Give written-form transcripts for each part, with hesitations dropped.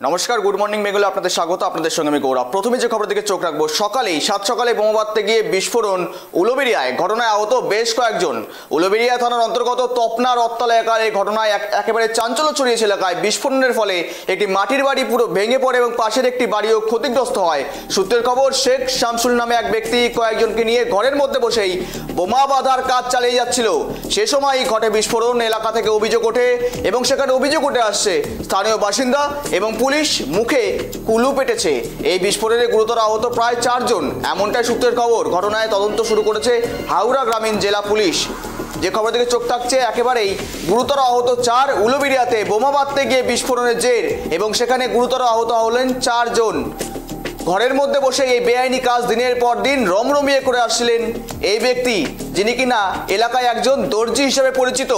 নমস্কার, good morning বেঙ্গলে আপনাদের স্বাগত। আপনাদের সঙ্গে আমি গৌরব। প্রথমে যে খবরের দিকে চোখ রাখবো, সাত সকালে বোমা বাঁধতে গিয়ে বিস্ফোরণ উলুবেড়িয়ায়। ঘটনায় আহত বেশ কয়েকজন। উলুবেড়িয়া থানার অন্তর্গত তপনা রত্তলা এলাকার এই ঘটনায় একেবারে চাঞ্চল্য ছড়িয়েছে এলাকায়। বিস্ফোরণের ফলে একটি মাটির বাড়ি পুরো ভেঙে পড়ে এবং পাশের একটি বাড়িও ক্ষতিগ্রস্ত হয়। সূত্রের খবর, শেখ শামসুল নামে এক ব্যক্তি কয়েকজনকে নিয়ে ঘরের মধ্যে বসেই বোমা বাঁধার কাজ চালিয়ে যাচ্ছিল। সে সময় ঘটে বিস্ফোরণ। এলাকা থেকে অভিযোগ ওঠে এবং সেখানে অভিযোগ উঠে আসছে স্থানীয় বাসিন্দা এবং পুলিশ মুখে কুলু পেটেছে। এই বিস্ফোরণে গুরুতর আহত প্রায় 4 জন, এমনটাই সূত্রের খবর। ঘটনায় তদন্ত শুরু করেছে হাওড়া গ্রামীণ জেলা পুলিশ। যে খবর দিকে চোখ থাকছে, একেবারেই গুরুতর আহত 4। উলুবেড়িয়াতে বোমা বাঁধতে গিয়ে বিস্ফোরণের জের এবং সেখানে গুরুতর আহত হলেন 4 জন। ঘরের মধ্যে বসে এই বেআইনি কাজ দিনের পর দিন রমরমিয়ে করে আসছিলেন এই ব্যক্তি, যিনি কিনা এলাকায় একজন দর্জি হিসেবে পরিচিত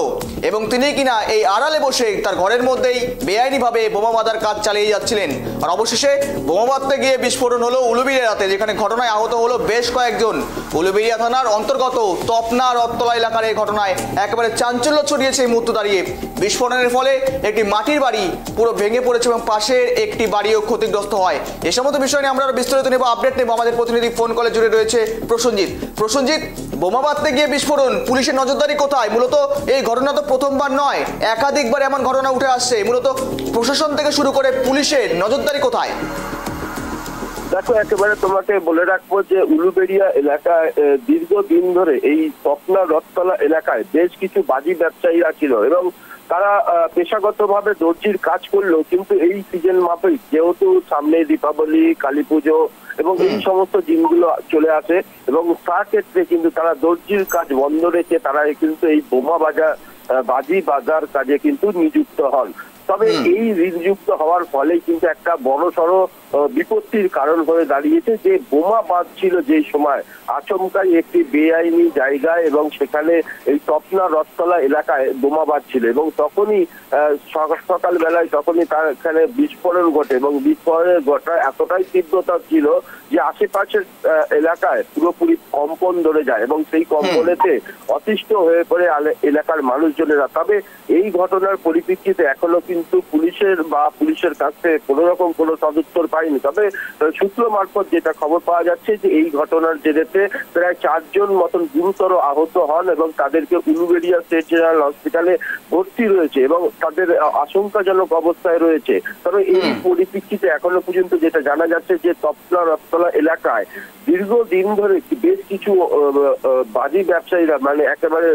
এবং তিনি কিনা এই আড়ালে বসে তার ঘরের মধ্যেই বেআইনিভাবে বোমা বাঁধার কাজ চালিয়ে যাচ্ছিলেন। আর অবশেষে বোমা বাঁধতে গিয়ে বিস্ফোরণ হলো উলুবেড়িয়াতে, যেখানে ঘটনায় আহত হলো বেশ কয়েকজন। উলুবেড়িয়া থানার অন্তর্গত তপনা রত্তলা এলাকার এই ঘটনায় একেবারে চাঞ্চল্য ছড়িয়েছে এই মুহূর্তে দাঁড়িয়ে। বিস্ফোরণের ফলে একটি মাটির বাড়ি পুরো ভেঙে পড়েছে এবং পাশের একটি বাড়িও ক্ষতিগ্রস্ত হয়। এ সমস্ত বিষয় নিয়ে আমরা বিস্তারিত নেব, আপডেট নেব। আমাদের প্রতিনিধি ফোন কলে জুড়ে রয়েছে প্রসেনজিৎ। বোমা বাঁধতে গিয়ে বিস্ফোরণ, পুলিশের নজরদারি কোথায়? মূলত এই ঘটনা তো প্রথমবার নয়, একাধিকবার এমন ঘটনা উঠে আসছে। মূলত প্রশাসন থেকে শুরু করে পুলিশের নজরদারি কোথায়? দেখো, একেবারে তোমাকে বলে রাখবো যে উলুবেড়িয়া এলাকায় দীর্ঘদিন ধরে এই তপনা রথতলা এলাকায় বেশ কিছু বাজি ব্যবসায়ীরা ছিল এবং তারা পেশাগতভাবে দর্জির কাজ করলো। কিন্তু এই সিজন মাফিক, যেহেতু সামনে দীপাবলি, কালী পুজো এবং এই সমস্ত দিনগুলো চলে আসে এবং তার ক্ষেত্রে কিন্তু তারা দর্জির কাজ বন্ধ রেখে তারা কিন্তু এই বাজি বাজার কাজে কিন্তু নিযুক্ত হন। তবে এই নিযুক্ত হওয়ার ফলে কিন্তু একটা বড়সড় বিপত্তির কারণ হয়ে দাঁড়িয়েছে যে বোমা বাঁধছিল যে সময় আচমকাই একটি বেআইনি জায়গায় এবং সেখানে এই তপনা রথতলা এলাকায় বোমা বাঁধছিল এবং তখনই সকাল বেলায় তখনই তার এখানে বিস্ফোরণ ঘটে এবং বিস্ফোরণের ঘটনা এতটাই তীব্রতা ছিল যে আশেপাশের এলাকায় পুরোপুরি কম্পন ধরে যায় এবং সেই কম্পনেতে অতিষ্ঠ হয়ে পড়ে এলাকার মানুষজনেরা। তবে এই ঘটনার পরিপ্রেক্ষিতে এখনো কিন্তু পুলিশের কাছ থেকে কোনো রকম কোনো সদুত্তর পায়নি। তবে সূত্র মারফত যেটা খবর পাওয়া যাচ্ছে যে এই ঘটনার জেরেতে প্রায় 4 জন মতন গুরুতর আহত হন এবং তাদেরকে উলুবেড়িয়া স্টেট জেনারেল হসপিটালে ভর্তি রয়েছে এবং তাদের আশঙ্কাজনক অবস্থায় রয়েছে। তবে এই পরিপ্রেক্ষিতে এখনো পর্যন্ত যেটা জানা যাচ্ছে যে তপনা রথতলা এলাকায় দীর্ঘদিন ধরে বেশ কিছু বাজি ব্যবসায়ীরা মানে একেবারে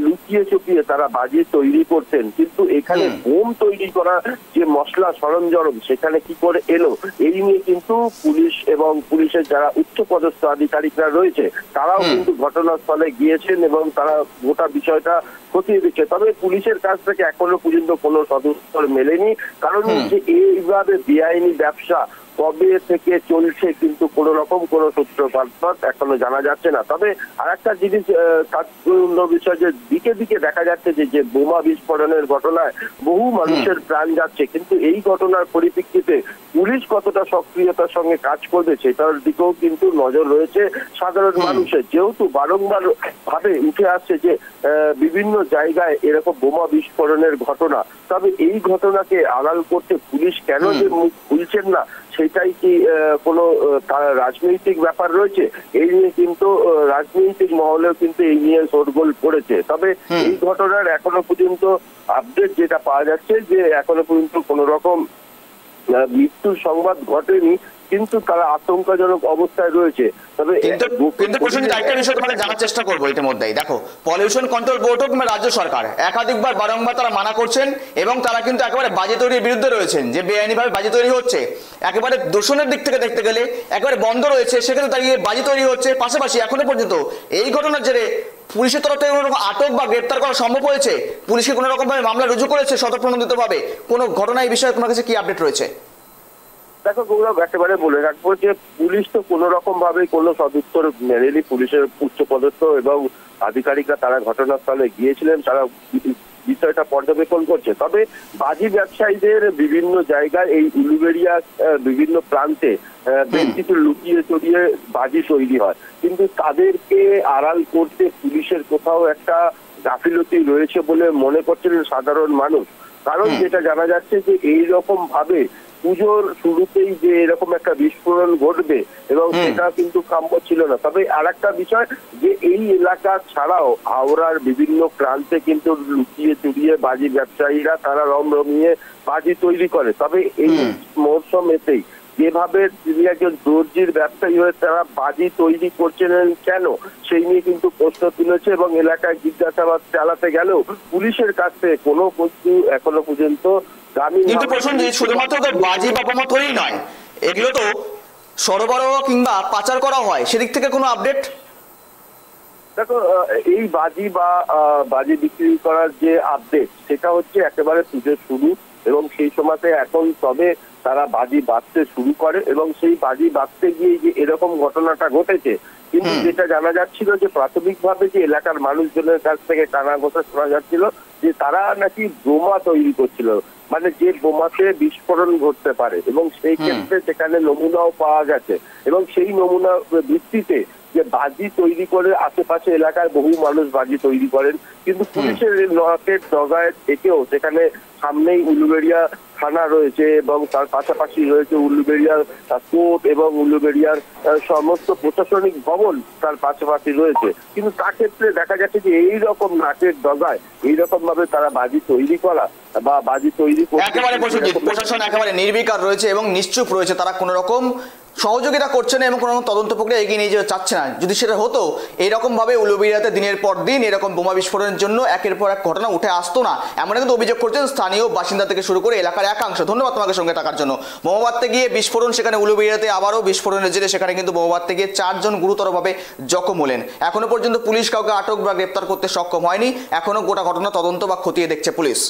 লুকিয়ে চুপিয়ে তারা বাজি তৈরি করতেন, কিন্তু এখানে বোম তৈরি করা যে মশলা সরঞ্জাম সেখানে কি করে এলো, এই নিয়ে কিন্তু পুলিশ এবং পুলিশের যারা উচ্চপদস্থ আধিকারিকরা রয়েছে তারাও কিন্তু ঘটনাস্থলে গিয়েছেন এবং তারা গোটা বিষয়টা খতিয়ে দিচ্ছে। তবে পুলিশের কাছ থেকে এখনো পর্যন্ত কোনো সদুত্তর মেলেনি, কারণ যে এইভাবে বেআইনি ব্যবসা কবে থেকে চলছে কিন্তু কোন রকম কোন সূত্র মারফত এখনো জানা যাচ্ছে না। তবে আরেকটা জিনিস তাৎপর্য বিষয় যে দিকে দিকে দেখা যাচ্ছে যে বোমা বিস্ফোরণের ঘটনায় বহু মানুষের প্রাণ যাচ্ছে, কিন্তু এই ঘটনার পরিপ্রেক্ষিতে পুলিশ কতটা সক্রিয়তার সঙ্গে কাজ করবে সেটার দিকেও কিন্তু নজর রয়েছে সাধারণ মানুষের। যেহেতু বারংবার ভাবে উঠে আসছে যে বিভিন্ন জায়গায় এরকম বোমা বিস্ফোরণের ঘটনা, তবে এই ঘটনাকে আড়াল করতে পুলিশ কেন যে মুখ খুলছেন না, সেটাই কি কোনো রাজনৈতিক ব্যাপার রয়েছে? এই নিয়ে কিন্তু রাজনৈতিক মহলেও কিন্তু এই নিয়ে শোরগোল পড়েছে। তবে এই ঘটনার এখনো পর্যন্ত আপডেট যেটা পাওয়া যাচ্ছে যে এখনো পর্যন্ত কোনো রকম মৃত্যুর সংবাদ ঘটেনি, কিন্তু তারা আশঙ্কাজনক অবস্থায় রয়েছে। তবে একটা বিষয় তোমাকে জানার চেষ্টা করবো ইতিমধ্যেই। দেখো, পলিউশন কন্ট্রোল বোর্ড হোক কিংবা রাজ্য সরকার একাধিকবার বারংবার তারা মানা করছেন এবং তারা কিন্তু একেবারে বাজি তৈরির বিরুদ্ধে রয়েছেন। যে বেআইনিভাবে বাজি তৈরি হচ্ছে, একেবারে দূষণের দিক থেকে দেখতে গেলে একেবারে বন্ধ রয়েছে, সেখানে দাঁড়িয়ে বাজি তৈরি হচ্ছে। পাশাপাশি এখনো পর্যন্ত এই ঘটনার জেরে পুলিশের তরফ থেকে কোনো রকম আটক বা গ্রেপ্তার করা সম্ভব হয়েছে? পুলিশকে কোনো রকম ভাবে মামলা রুজু করেছে স্বতঃপ্রণোদিত ভাবে? কোনো ঘটনা এই বিষয়ে তোমার কাছে কি আপডেট রয়েছে? দেখো গৌরব, একেবারে বলে রাখবো যে পুলিশ তো কোনো রকম ভাবে কোনো সদুত্তর মেলেনি। পুলিশের উচ্চপদস্থ এবং আধিকারিকরা তারা ঘটনাস্থলে গিয়েছিলেন, তারা বিষয়টা পর্যবেক্ষণ করছে। তবে বাজি ব্যবসায়ীদের বিভিন্ন জায়গায় এই উলুবেড়িয়া বিভিন্ন প্রান্তে বেশ কিছু লুকিয়ে চড়িয়ে বাজি তৈরি হয়, কিন্তু তাদেরকে আড়াল করতে পুলিশের কোথাও একটা গাফিলতি রয়েছে বলে মনে করছেন সাধারণ মানুষ। কারণ যেটা জানা যাচ্ছে যে এইরকম ভাবে পুজোর শুরুতেই যে এরকম একটা বিস্ফোরণ ঘটবে এবং সেটা কিন্তু কাম্য ছিল না। তবে আরেকটা বিষয় যে এই এলাকা ছাড়াও হাওড়ার বিভিন্ন প্রান্তে কিন্তু লুকিয়ে চুরিয়ে বাজি ব্যবসায়ীরা তারা রমরমিয়ে বাজি তৈরি করে। তবে এই মরশুমেতেই যেভাবে তিনি একজন দর্জির ব্যবসায়ী হয়ে তারা বাজি তৈরি করছিলেন কেন, সেই নিয়ে কিন্তু প্রশ্ন তুলেছে এবং এলাকায় জিজ্ঞাসাবাদ চালাতে গেলেও পুলিশের কাছ থেকে কোনো কিছু এখনো পর্যন্ত জামিন। কিন্তু প্রসঙ্গে শুধুমাত্র তো বাজি বা বোমা তৈরি নয়, এগুলো তো সরবরাহ কিংবা পাচার করা হয়, সেদিক থেকে কোনো আপডেট? দেখো, এই বাজি বা বাজি বিক্রি করার যে আপডেট সেটা হচ্ছে একেবারে পুজোর শুরু এবং সেই সময়তে এখন তবে তারা বাজি বাঁধতে শুরু করে এবং সেই বাজি বাঁধতে গিয়ে যে এরকম ঘটনাটা ঘটেছে। কিন্তু যেটা জানা যাচ্ছিল যে প্রাথমিকভাবে যে এলাকার মানুষজনের কাছ থেকে কানা ঘোষা শোনা যাচ্ছিল যে তারা নাকি বোমা তৈরি করছিল, মানে যে বোমাতে বিস্ফোরণ ঘটতে পারে এবং সেই ক্ষেত্রে সেখানে নমুনাও পাওয়া গেছে এবং সেই নমুনা ভিত্তিতে যে বাজি তৈরি করে আশেপাশে এলাকার বহু মানুষ বাজি তৈরি করেন। কিন্তু পুলিশের নাকের ডগায় থেকেও সেখানে সামনেই উলুবেড়িয়া থানা রয়েছে এবং তার পাশাপাশি রয়েছে উলুবেড়িয়ার কোর্ট এবং উলুবেড়িয়ার সমস্ত প্রশাসনিক ভবন তার পাশাপাশি রয়েছে। কিন্তু তার ক্ষেত্রে দেখা যাচ্ছে যে এইরকম নাকের ডগায় এইরকম ভাবে তারা বাজি তৈরি করা বা বাজি তৈরি একেবারে প্রশাসন একেবারে নির্বিকার রয়েছে এবং নিশ্চুপ রয়েছে, তারা কোনো রকম সহযোগিতা করছে না এবং কোনো তদন্ত প্রক্রিয়া এগিয়ে নিয়ে যেতে চাচ্ছে না। যদি সেটা হতো এইরকম ভাবে উলুবেড়িয়াতে দিনের পর দিন এরকম বোমা বিস্ফোরণের জন্য একের পর এক ঘটনা উঠে আসতো না, এমন কিন্তু অভিযোগ করছেন স্থানীয় বাসিন্দা থেকে শুরু করে এলাকার একাংশ। ধন্যবাদ তোমাকে সঙ্গে থাকার জন্য। বোমা বাঁধতে গিয়ে বিস্ফোরণ, সেখানে উলুবেড়িয়াতে আবারও বিস্ফোরণের জেরে সেখানে কিন্তু বোমা বাঁধতে গিয়ে 4 জন গুরুতরভাবে জখম হলেন। এখনো পর্যন্ত পুলিশ কাউকে আটক বা গ্রেপ্তার করতে সক্ষম হয়নি, এখনো গোটা ঘটনা তদন্ত বা খতিয়ে দেখছে পুলিশ।